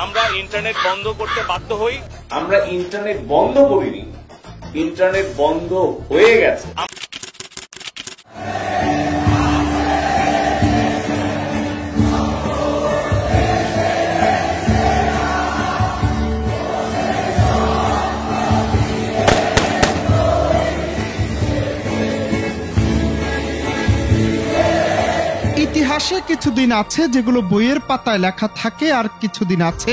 আমরা ইন্টারনেট বন্ধ করতে বাধ্য হই। আমরা ইন্টারনেট বন্ধ করিনি, ইন্টারনেট বন্ধ হয়ে গেছে। ইতিহাসে কিছুদিন আছে যেগুলো বইয়ের পাতায় লেখা থাকে, আর কিছুদিন আছে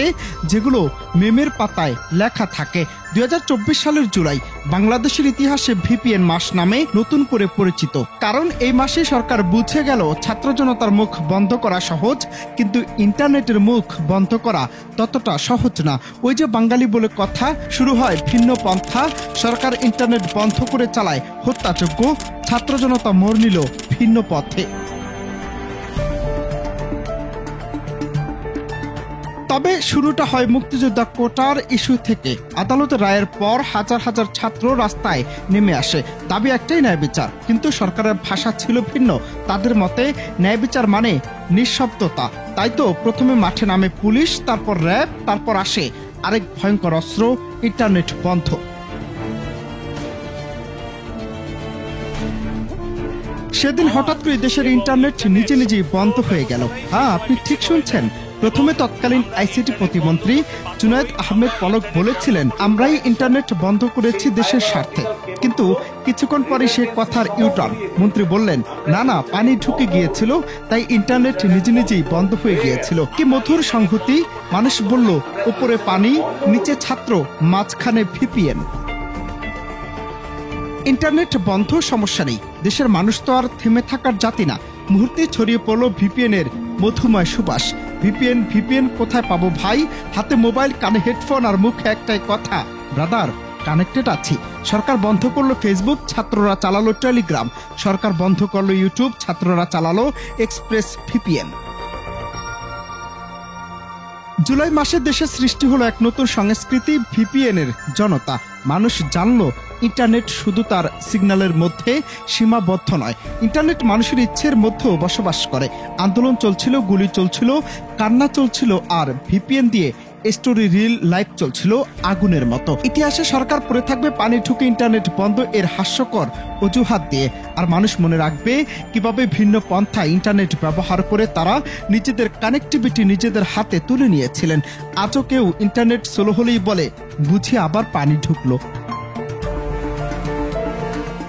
যেগুলো মেমের পাতায় লেখা থাকে। 2024 সালের জুলাই বাংলাদেশের ইতিহাসে ভিপিএন মাস নামে নতুন করে পরিচিত। কারণ এই মাসে সরকার বুঝে গেল ছাত্র জনতার মুখ বন্ধ করা সহজ, কিন্তু ইন্টারনেটের মুখ বন্ধ করা ততটা সহজ না। ওই যে বাঙালি বলে কথা, শুরু হয় ভিন্ন পন্থা। সরকার ইন্টারনেট বন্ধ করে চালায় হত্যাযজ্ঞ, ছাত্র জনতা মোড় নিল ভিন্ন পথে। তবে শুরুটা হয় মুক্তিযোদ্ধা কোটার ইস্যু থেকে। আদালতের রায়ের পর হাজার হাজার ছাত্র রাস্তায় নেমে আসে, দাবি একটাই, ন্যায় বিচার। কিন্তু সরকারের ভাষা ছিল ভিন্ন। তাদের মতে ন্যায় বিচার মানে নিঃশব্দতা। তাই তো প্রথমে মাঠে নামে পুলিশ, তারপর র্যাব, তারপর আসে আরেক ভয়ঙ্কর অস্ত্র, ইন্টারনেট বন্ধ। সেদিন হঠাৎ করে দেশের ইন্টারনেট নিজে নিজেই বন্ধ হয়ে গেল। হ্যাঁ, আপনি ঠিক শুনছেন। প্রথমে তৎকালীন আইসিটি প্রতিমন্ত্রী জুনায়েদ আহমেদ পলক বলেছিলেন, আমরাই ইন্টারনেট বন্ধ করেছি দেশের স্বার্থে। কিন্তু কিছুক্ষণ পরে সে কথার ইউটার্ন। মন্ত্রী বললেন, না না, পানি ঢুকে গিয়েছিল, তাই ইন্টারনেট নিজে নিজেই বন্ধ হয়ে গিয়েছিল। কি মধুর সংহতি! মানুষ বলল উপরে পানি, নিচে ছাত্র, মাঝখানে ভিপিএন। ইন্টারনেট বন্ধ, সমস্যা নেই। দেশের মানুষ তো আর থেমে থাকার জাতি না। মুহূর্তে ছড়িয়ে পড়ল ভিপিএন এর মধুময় সুবাস। ভিপিএন ভিপিএন কোথায় পাবো ভাই? হাতে মোবাইল, কানে হেডফোন, আর মুখে একটাই কথা, ব্রাদার কানেক্টেড আছি। সরকার বন্ধ করলো ফেসবুক, ছাত্ররা চালালো টেলিগ্রাম। সরকার বন্ধ করলো ইউটিউব, ছাত্ররা চালালো এক্সপ্রেস ভিপিএন। জুলাই মাসে দেশে সৃষ্টি হলো এক নতুন সংস্কৃতি, ভিপিএন এর জনতা। মানুষ জানলো ইন্টারনেট শুধু তার সিগন্যালের মধ্যে সীমাবদ্ধ নয়, ইন্টারনেট মানুষের ইচ্ছের মধ্যেও বসবাস করে। আন্দোলন চলছিল, গুলি চলছিল, কান্না চলছিল, আর ভিপিএন দিয়ে স্টোরি রিল লাইভ চলছিল আগুনের মতো। ইতিহাসে সরকার পড়ে থাকবে পানি ঢুকে ইন্টারনেট বন্ধ এর হাস্যকর অজুহাত দিয়ে, আর মানুষ মনে রাখবে কিভাবে ভিন্ন পন্থা ইন্টারনেট ব্যবহার করে তারা নিজেদের কানেক্টিভিটি নিজেদের হাতে তুলে নিয়েছিলেন। আজও কেউ ইন্টারনেট স্লো হলেই বলে, বুঝি আবার পানি ঢুকলো।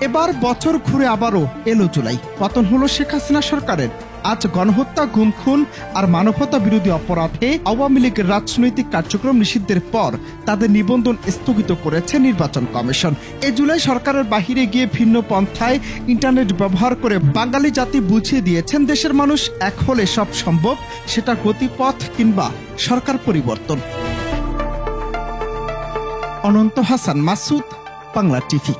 এবার বছর ঘুরে আবারও এলো জুলাই। পতন হলো শেখ হাসিনা সরকারের। আজ গণহত্যা, গুম খুন আর মানবতা বিরোধী অপরাধে আওয়ামী লীগের রাজনৈতিক কার্যক্রম নিষিদ্ধের পর তাদের নিবন্ধন স্থগিত করেছে নির্বাচন কমিশন। এ জুলাই সরকারের বাহিরে গিয়ে ভিন্ন পন্থায় ইন্টারনেট ব্যবহার করে বাঙালি জাতি বুঝিয়ে দিয়েছেন, দেশের মানুষ এক হলে সব সম্ভব, সেটা গতিপথ কিংবা সরকার পরিবর্তন। অনন্ত হাসান মাসুদ, বাংলা টিভি।